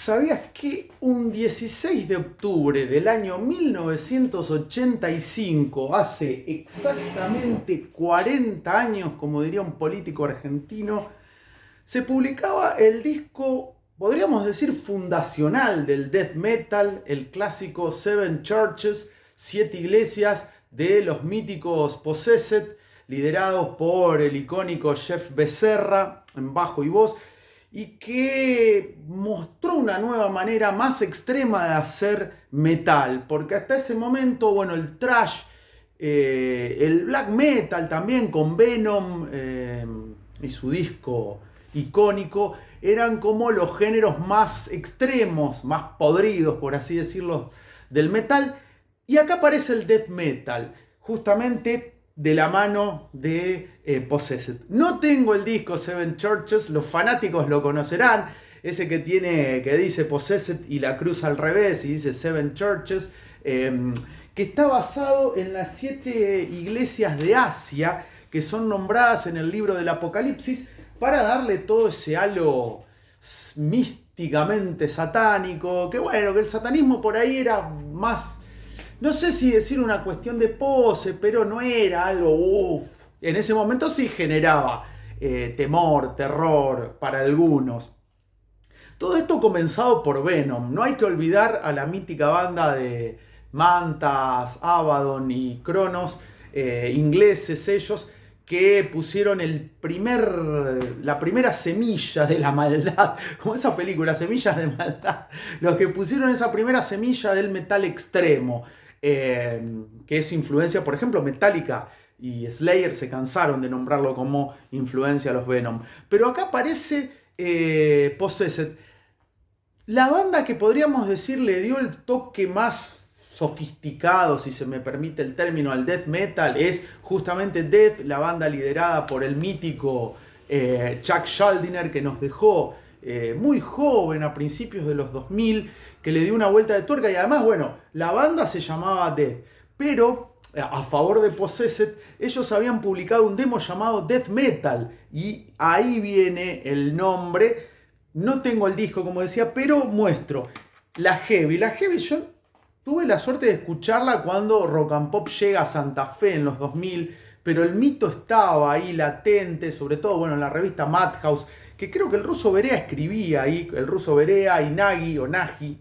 ¿sabías que un 16 de octubre del año 1985, hace exactamente 40 años, como diría un político argentino, se publicaba el disco, podríamos decir, fundacional del death metal, el clásico Seven Churches, Siete Iglesias, de los míticos Possessed, liderados por el icónico Jeff Becerra en bajo y voz, y que mostró una nueva manera más extrema de hacer metal, porque hasta ese momento, bueno, el thrash, el black metal también con Venom y su disco icónico, eran como los géneros más extremos, más podridos, por así decirlo, del metal. Y acá aparece el death metal, justamente de la mano de Possessed. No tengo el disco Seven Churches, los fanáticos lo conocerán, ese que dice Possessed y la cruz al revés y dice Seven Churches, que está basado en las 7 iglesias de Asia que son nombradas en el libro del Apocalipsis, para darle todo ese halo místicamente satánico, que bueno, que el satanismo por ahí era más, no sé si decir una cuestión de pose, pero no era algo, en ese momento sí generaba temor, terror para algunos. Todo esto comenzado por Venom. No hay que olvidar a la mítica banda de Mantas, Abaddon y Cronos, ingleses ellos, que pusieron la primera semilla de la maldad, como esa película, Semillas de Maldad, los que pusieron esa primera semilla del metal extremo, que es influencia, por ejemplo, Metallica y Slayer se cansaron de nombrarlo como influencia a los Venom. Pero acá aparece Possessed, la banda que podríamos decir le dio el toque más sofisticado, si se me permite el término, al death metal, es justamente Death, la banda liderada por el mítico Chuck Schuldiner, que nos dejó muy joven, a principios de los 2000, que le dio una vuelta de tuerca. Y además, bueno, la banda se llamaba Death, pero a favor de Possessed, ellos habían publicado un demo llamado Death Metal, y ahí viene el nombre. No tengo el disco, como decía, pero muestro la Heavy. La Heavy yo tuve la suerte de escucharla cuando Rock and Pop llega a Santa Fe en los 2000, pero el mito estaba ahí latente, sobre todo, bueno, en la revista Madhouse, que creo que el Ruso Berea escribía ahí, el Ruso Berea y Nagi, o Nagi,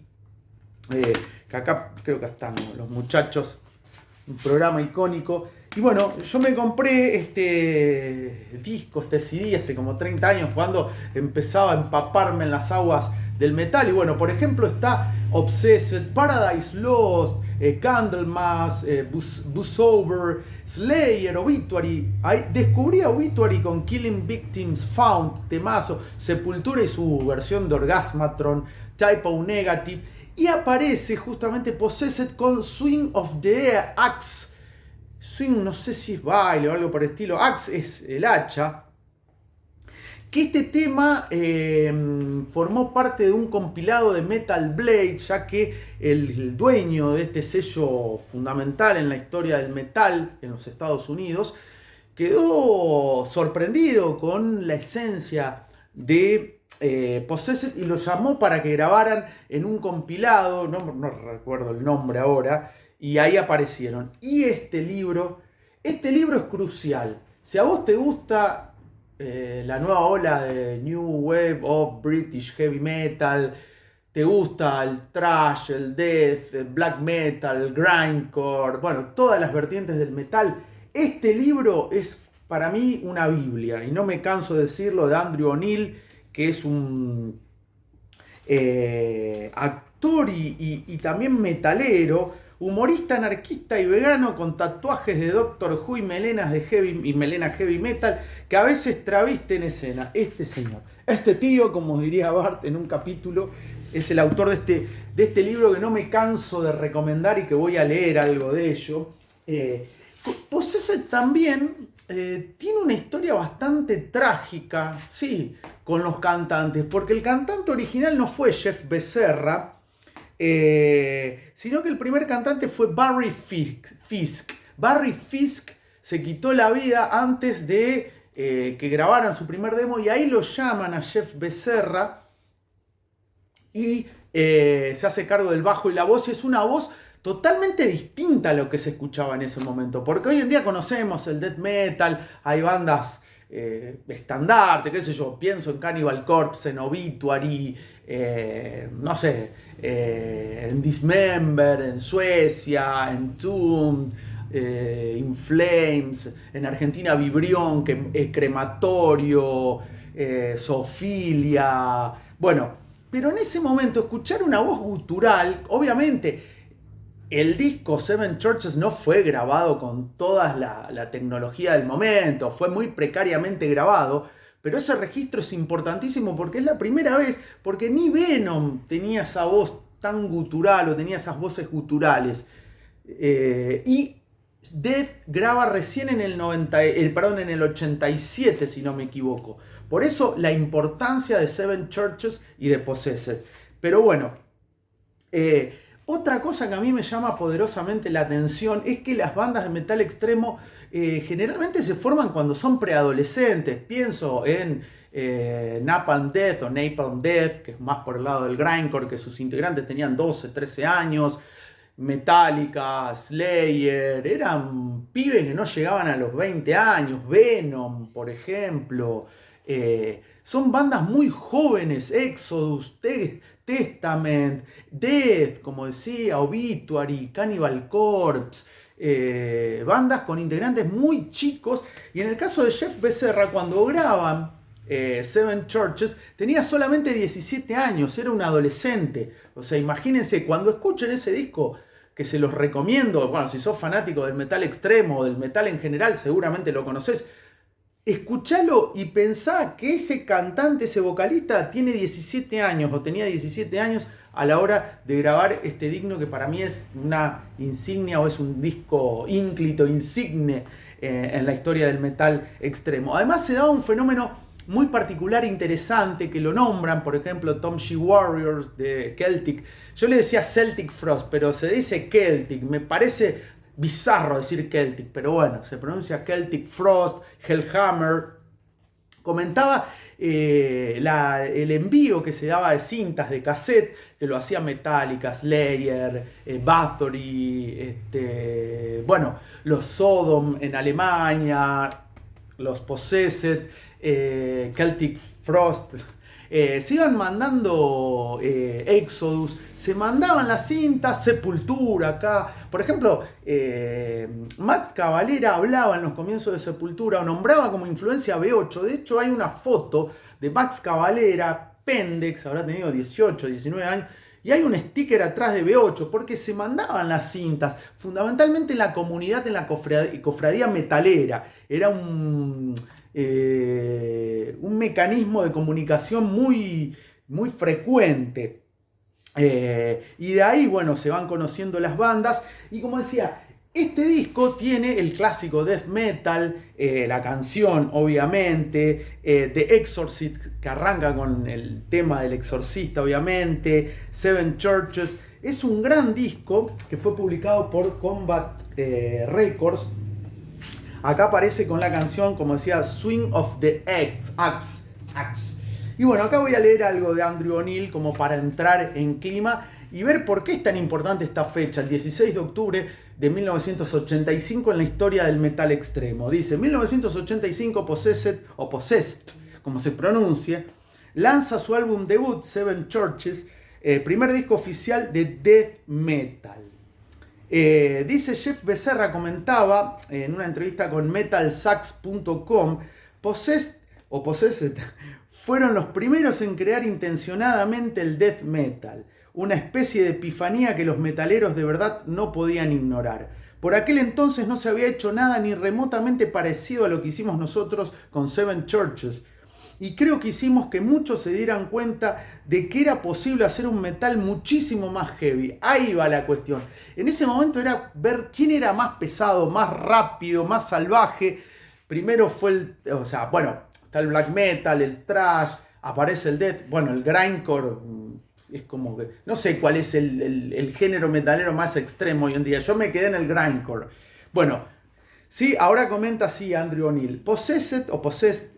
que acá creo que están los muchachos, un programa icónico. Y bueno, yo me compré este disco, este CD hace como 30 años, cuando empezaba a empaparme en las aguas del metal. Y bueno, por ejemplo, está Obsessed, Paradise Lost, Candlemas, Bussover, Slayer, Obituary. Ahí descubrí a Obituary con Killing Victims Found, temazo, Sepultura y su versión de Orgasmatron, Typo Negative. Y aparece justamente Possessed con Swing of the Axe. Swing, no sé si es baile o algo por el estilo. Axe es el hacha. Que este tema formó parte de un compilado de Metal Blade, ya que el dueño de este sello fundamental en la historia del metal en los Estados Unidos quedó sorprendido con la esencia de Possessed y lo llamó para que grabaran en un compilado, no recuerdo el nombre ahora, y ahí aparecieron. Y este libro es crucial. Si a vos te gusta la nueva ola de New Wave of British Heavy Metal, te gusta el thrash, el death, el black metal, el grindcore, bueno, todas las vertientes del metal, este libro es para mí una biblia, y no me canso de decirlo, de Andrew O'Neill, que es un actor y también metalero, humorista, anarquista y vegano, con tatuajes de Doctor Who y melenas de melena heavy metal, que a veces traviste en escena. Este señor, este tío, como diría Bart en un capítulo, es el autor de este libro que no me canso de recomendar y que voy a leer algo de ello. Possessed también tiene una historia bastante trágica, sí, con los cantantes, porque el cantante original no fue Jeff Becerra, sino que el primer cantante fue Barry Fisk. Barry Fisk se quitó la vida antes de que grabaran su primer demo, y ahí lo llaman a Jeff Becerra y se hace cargo del bajo y la voz, y es una voz totalmente distinta a lo que se escuchaba en ese momento, porque hoy en día conocemos el death metal, hay bandas estandarte, qué sé yo, pienso en Cannibal Corpse, en Obituary, no sé, en Dismember, en Suecia, en Tomb, In Flames, en Argentina Vibrión, Crematorio, Zoofilia, bueno, pero en ese momento escuchar una voz gutural, obviamente el disco Seven Churches no fue grabado con toda la tecnología del momento, fue muy precariamente grabado, pero ese registro es importantísimo porque es la primera vez, porque ni Venom tenía esa voz tan gutural o tenía esas voces guturales. Y Death graba recién en el 87, si no me equivoco. Por eso la importancia de Seven Churches y de Possessed. Pero bueno, otra cosa que a mí me llama poderosamente la atención es que las bandas de metal extremo generalmente se forman cuando son preadolescentes. Pienso en Napalm Death o Napalm Death, que es más por el lado del grindcore, que sus integrantes tenían 12, 13 años. Metallica, Slayer, eran pibes que no llegaban a los 20 años. Venom, por ejemplo. Son bandas muy jóvenes, Exodus, Testament, Death, como decía, Obituary, Cannibal Corpse, bandas con integrantes muy chicos. Y en el caso de Jeff Becerra, cuando graban Seven Churches, tenía solamente 17 años, era un adolescente. O sea, imagínense, cuando escuchen ese disco, que se los recomiendo, bueno, si sos fanático del metal extremo o del metal en general, seguramente lo conocés. Escuchalo y pensá que ese cantante, ese vocalista, tiene 17 años o tenía 17 años a la hora de grabar este digno que para mí es una insignia o es un disco ínclito, insigne en la historia del metal extremo. Además se da un fenómeno muy particular e interesante que lo nombran, por ejemplo, Tom G. Warriors de Celtic. Yo le decía Celtic Frost, pero se dice Celtic, me parece bizarro decir Celtic, pero bueno, se pronuncia Celtic Frost, Hellhammer. Comentaba el envío que se daba de cintas de cassette, que lo hacía Metallica, Slayer, Bathory, bueno, los Sodom en Alemania, los Possessed, Celtic Frost. Se iban mandando Exodus, se mandaban las cintas, Sepultura acá. Por ejemplo, Max Cavalera hablaba en los comienzos de Sepultura o nombraba como influencia B8. De hecho, hay una foto de Max Cavalera, Pendex, habrá tenido 18, 19 años, y hay un sticker atrás de B8 porque se mandaban las cintas, fundamentalmente en la comunidad, en la cofradía metalera. Era un mecanismo de comunicación muy, muy frecuente. Y de ahí, bueno, se van conociendo las bandas. Y como decía, este disco tiene el clásico death metal, la canción, obviamente, The Exorcist, que arranca con el tema del exorcista, obviamente, Seven Churches. Es un gran disco que fue publicado por Combat Records. Acá aparece con la canción, como decía, Swing of the Axe. Y bueno, acá voy a leer algo de Andrew O'Neill como para entrar en clima y ver por qué es tan importante esta fecha, el 16 de octubre de 1985 en la historia del metal extremo. Dice, 1985 Possessed, como se pronuncie, lanza su álbum debut, Seven Churches, primer disco oficial de death metal. Dice Jeff Becerra, comentaba en una entrevista con metalsax.com, Possessed fueron los primeros en crear intencionadamente el death metal, una especie de epifanía que los metaleros de verdad no podían ignorar. Por aquel entonces no se había hecho nada ni remotamente parecido a lo que hicimos nosotros con Seven Churches. Y creo que hicimos que muchos se dieran cuenta de que era posible hacer un metal muchísimo más heavy. Ahí va la cuestión. En ese momento era ver quién era más pesado, más rápido, más salvaje. Primero fue está el black metal, el thrash, aparece el death. Bueno, el grindcore es como que... No sé cuál es el género metalero más extremo hoy en día. Yo me quedé en el grindcore. Bueno, Sí, ahora comenta así Andrew O'Neill. Possessed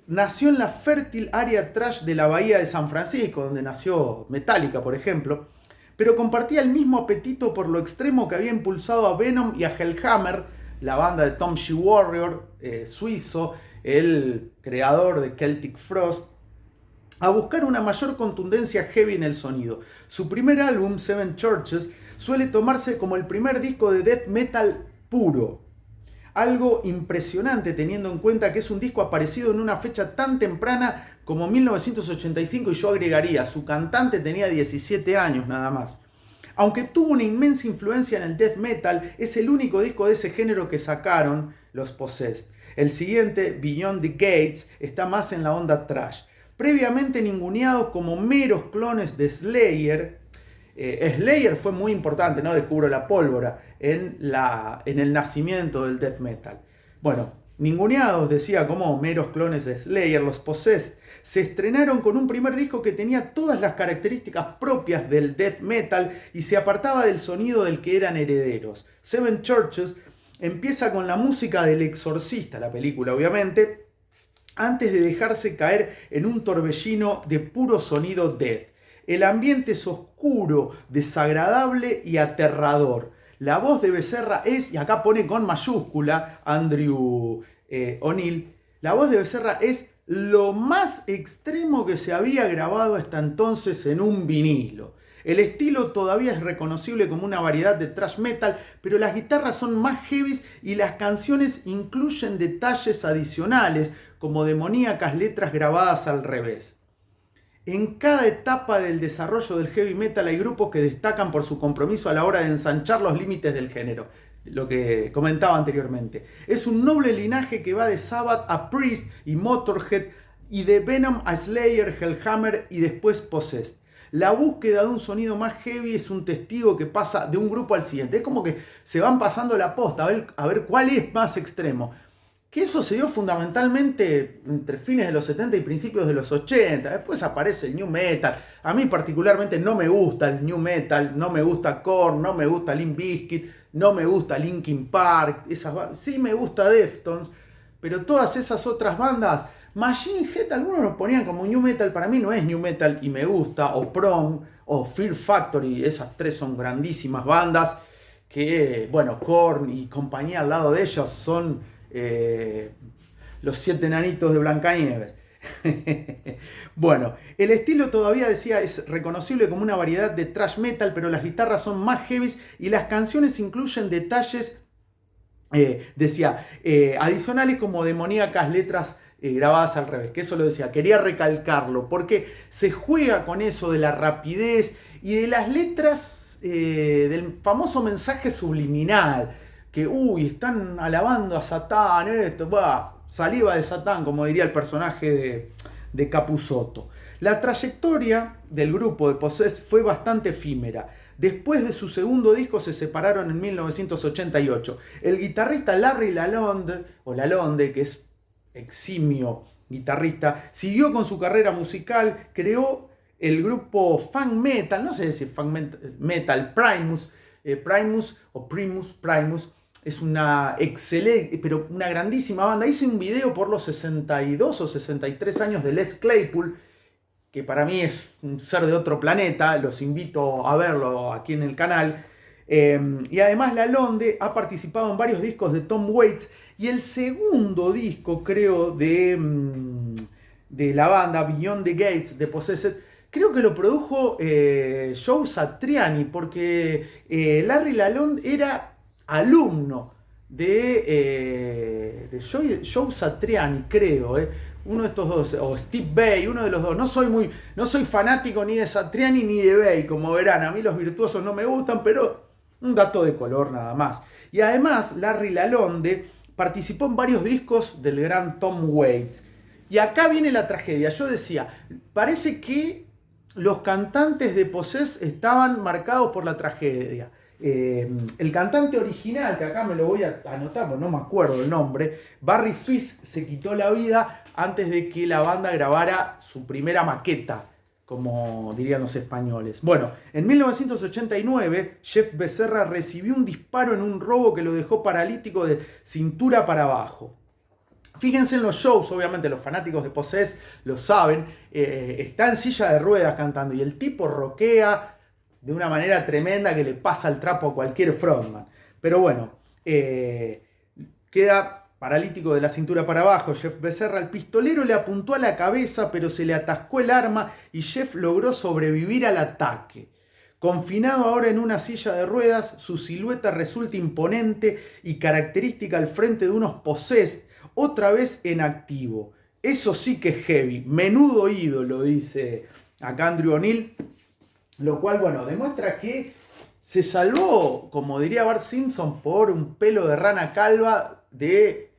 nació en la fértil área trash de la bahía de San Francisco, donde nació Metallica, por ejemplo, pero compartía el mismo apetito por lo extremo que había impulsado a Venom y a Hellhammer, la banda de Tom G. Warrior, suizo, el creador de Celtic Frost, a buscar una mayor contundencia heavy en el sonido. Su primer álbum, Seven Churches, suele tomarse como el primer disco de death metal puro. Algo impresionante teniendo en cuenta que es un disco aparecido en una fecha tan temprana como 1985, y yo agregaría, su cantante tenía 17 años nada más. Aunque tuvo una inmensa influencia en el death metal, es el único disco de ese género que sacaron los Possessed. El siguiente, Beyond the Gates, está más en la onda thrash. Previamente ninguneados como meros clones de Slayer. Slayer fue muy importante, ¿no? Descubro la pólvora en el nacimiento del death metal. Bueno, ninguneados, decía, como meros clones de Slayer, los Possessed se estrenaron con un primer disco que tenía todas las características propias del death metal y se apartaba del sonido del que eran herederos. Seven Churches empieza con la música del Exorcista, la película obviamente, antes de dejarse caer en un torbellino de puro sonido death. El ambiente es oscuro, desagradable y aterrador. La voz de Becerra es, y acá pone con mayúscula Andrew O'Neill, la voz de Becerra es lo más extremo que se había grabado hasta entonces en un vinilo. El estilo todavía es reconocible como una variedad de thrash metal, pero las guitarras son más heavies y las canciones incluyen detalles adicionales, como demoníacas letras grabadas al revés. En cada etapa del desarrollo del heavy metal hay grupos que destacan por su compromiso a la hora de ensanchar los límites del género, lo que comentaba anteriormente. Es un noble linaje que va de Sabbath a Priest y Motorhead, y de Venom a Slayer, Hellhammer y después Possessed. La búsqueda de un sonido más heavy es un testigo que pasa de un grupo al siguiente. Es como que se van pasando la posta a ver cuál es más extremo. Que eso se dio fundamentalmente entre fines de los 70 y principios de los 80. Después aparece el New Metal. A mí particularmente no me gusta el New Metal, no me gusta Korn, no me gusta Limp Bizkit, no me gusta Linkin Park. Sí me gusta Deftones, pero todas esas otras bandas, Machine Head, algunos los ponían como New Metal, para mí no es New Metal y me gusta, o Prong, o Fear Factory, esas tres son grandísimas bandas que, bueno, Korn y compañía al lado de ellos son los 7 enanitos de Blancanieves. Bueno, el estilo todavía, decía, es reconocible como una variedad de thrash metal, pero las guitarras son más heavies y las canciones incluyen detalles, adicionales como demoníacas letras grabadas al revés, que eso lo decía, quería recalcarlo, porque se juega con eso de la rapidez y de las letras, del famoso mensaje subliminal, que están alabando a Satán, saliva de Satán, como diría el personaje de Capusotto. La trayectoria del grupo de Possessed fue bastante efímera. Después de su segundo disco se separaron en 1988. El guitarrista Larry Lalonde, que es eximio guitarrista, siguió con su carrera musical, creó el grupo funk metal, no sé si es funk metal, Primus, es una excelente, pero una grandísima banda. Hice un video por los 62 o 63 años de Les Claypool, que para mí es un ser de otro planeta, los invito a verlo aquí en el canal. Y además Lalonde ha participado en varios discos de Tom Waits, y el segundo disco, creo, de la banda, Beyond the Gates, de Possessed, creo que lo produjo Joe Satriani, porque Larry Lalonde era alumno de Joe Satriani, creo, uno de estos dos, o Steve Vai, uno de los dos. No soy fanático ni de Satriani ni de Vai, como verán. A mí los virtuosos no me gustan, pero un dato de color nada más. Y además Larry Lalonde participó en varios discos del gran Tom Waits. Y acá viene la tragedia. Yo decía, parece que los cantantes de Possessed estaban marcados por la tragedia. El cantante original, que acá me lo voy a anotar porque no me acuerdo el nombre, Barry Fisk, se quitó la vida antes de que la banda grabara su primera maqueta como dirían los españoles. Bueno, en 1989, Jeff Becerra recibió un disparo en un robo que lo dejó paralítico de cintura para abajo. Fíjense en los shows, obviamente los fanáticos de Possessed lo saben, está en silla de ruedas cantando y el tipo rockea de una manera tremenda que le pasa el trapo a cualquier frontman. Pero bueno, queda paralítico de la cintura para abajo Jeff Becerra. El pistolero le apuntó a la cabeza, pero se le atascó el arma y Jeff logró sobrevivir al ataque. Confinado ahora en una silla de ruedas, su silueta resulta imponente y característica al frente de unos Possessed, otra vez en activo. Eso sí que es heavy, menudo ídolo, dice acá Andrew O'Neill, lo cual, bueno, demuestra que se salvó, como diría Bart Simpson, por un pelo de rana calva de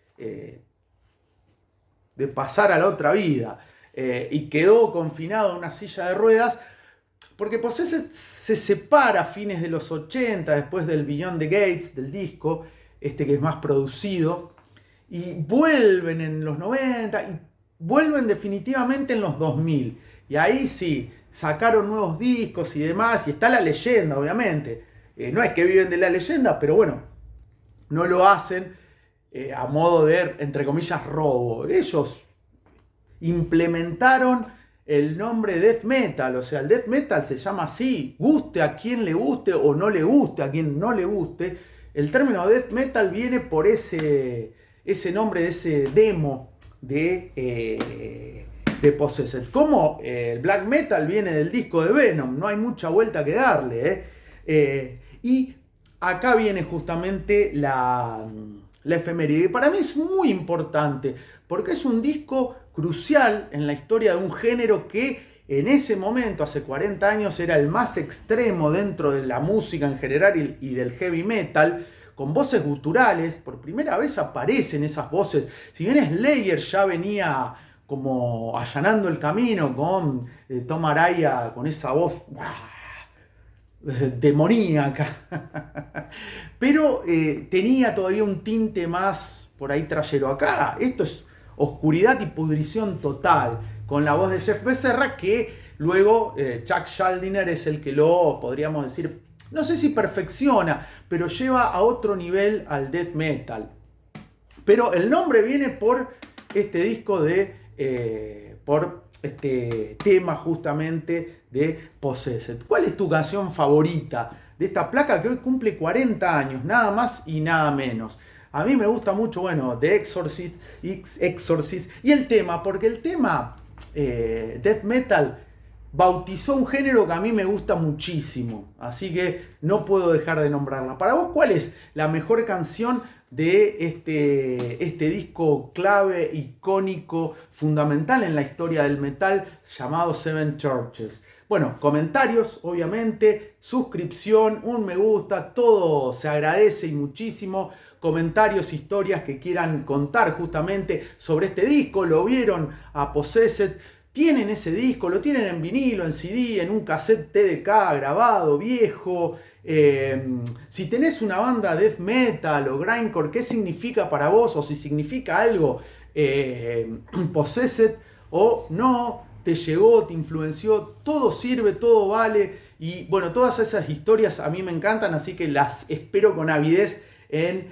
pasar a la otra vida, y quedó confinado en una silla de ruedas, porque Possessed se separa a fines de los 80, después del Beyond the Gates, del disco, que es más producido, y vuelven en los 90 y vuelven definitivamente en los 2000. Y ahí sí, sacaron nuevos discos y demás, y está la leyenda, obviamente. No es que viven de la leyenda, pero bueno, no lo hacen a modo de, entre comillas, robo. Ellos implementaron el nombre death metal, o sea, el death metal se llama así, guste a quien le guste o no le guste a quien no le guste. El término death metal viene por ese nombre de ese demo de Possessed. Como el black metal viene del disco de Venom, no hay mucha vuelta que darle. Y acá viene justamente la efeméride. Para mí es muy importante, porque es un disco crucial en la historia de un género que en ese momento, hace 40 años, era el más extremo dentro de la música en general y del heavy metal, con voces guturales. Por primera vez aparecen esas voces. Si bien Slayer ya venía como allanando el camino con Tom Araya, con esa voz demoníaca, pero tenía todavía un tinte más por ahí trayero. Acá esto es oscuridad y pudrición total, con la voz de Jeff Becerra, que luego Chuck Schuldiner es el que lo, podríamos decir, no sé si perfecciona, pero lleva a otro nivel al death metal. Pero el nombre viene por este disco por este tema justamente de Possessed. ¿Cuál es tu canción favorita de esta placa que hoy cumple 40 años, nada más y nada menos? A mí me gusta mucho, bueno, The Exorcist y el tema, porque el tema death metal bautizó un género que a mí me gusta muchísimo, así que no puedo dejar de nombrarla. Para vos, ¿cuál es la mejor canción de este disco clave, icónico, fundamental en la historia del metal, llamado Seven Churches? Bueno, comentarios, obviamente, suscripción, un me gusta, todo se agradece y muchísimo. Comentarios, historias que quieran contar justamente sobre este disco. ¿Lo vieron a Possessed? ¿Tienen ese disco? ¿Lo tienen en vinilo, en CD, en un cassette TDK grabado, viejo? Si tenés una banda death metal o grindcore, ¿qué significa para vos? O si significa algo Possessed o no, te llegó, te influenció, todo sirve, todo vale. Y bueno, todas esas historias a mí me encantan, así que las espero con avidez en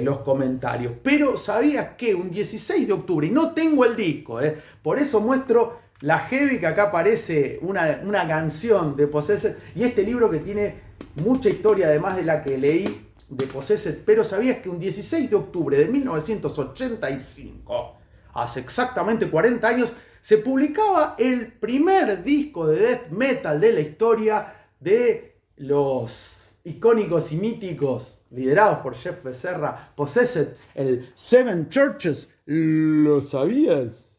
los comentarios. Pero ¿sabías que un 16 de octubre, y no tengo el disco, por eso muestro la heavy, que acá aparece una canción de Possessed y este libro que tiene mucha historia además de la que leí de Possessed? Pero ¿sabías que un 16 de octubre de 1985, hace exactamente 40 años, se publicaba el primer disco de death metal de la historia de los icónicos y míticos, liderados por Jeff Becerra, Possessed, el Seven Churches? ¿Lo sabías?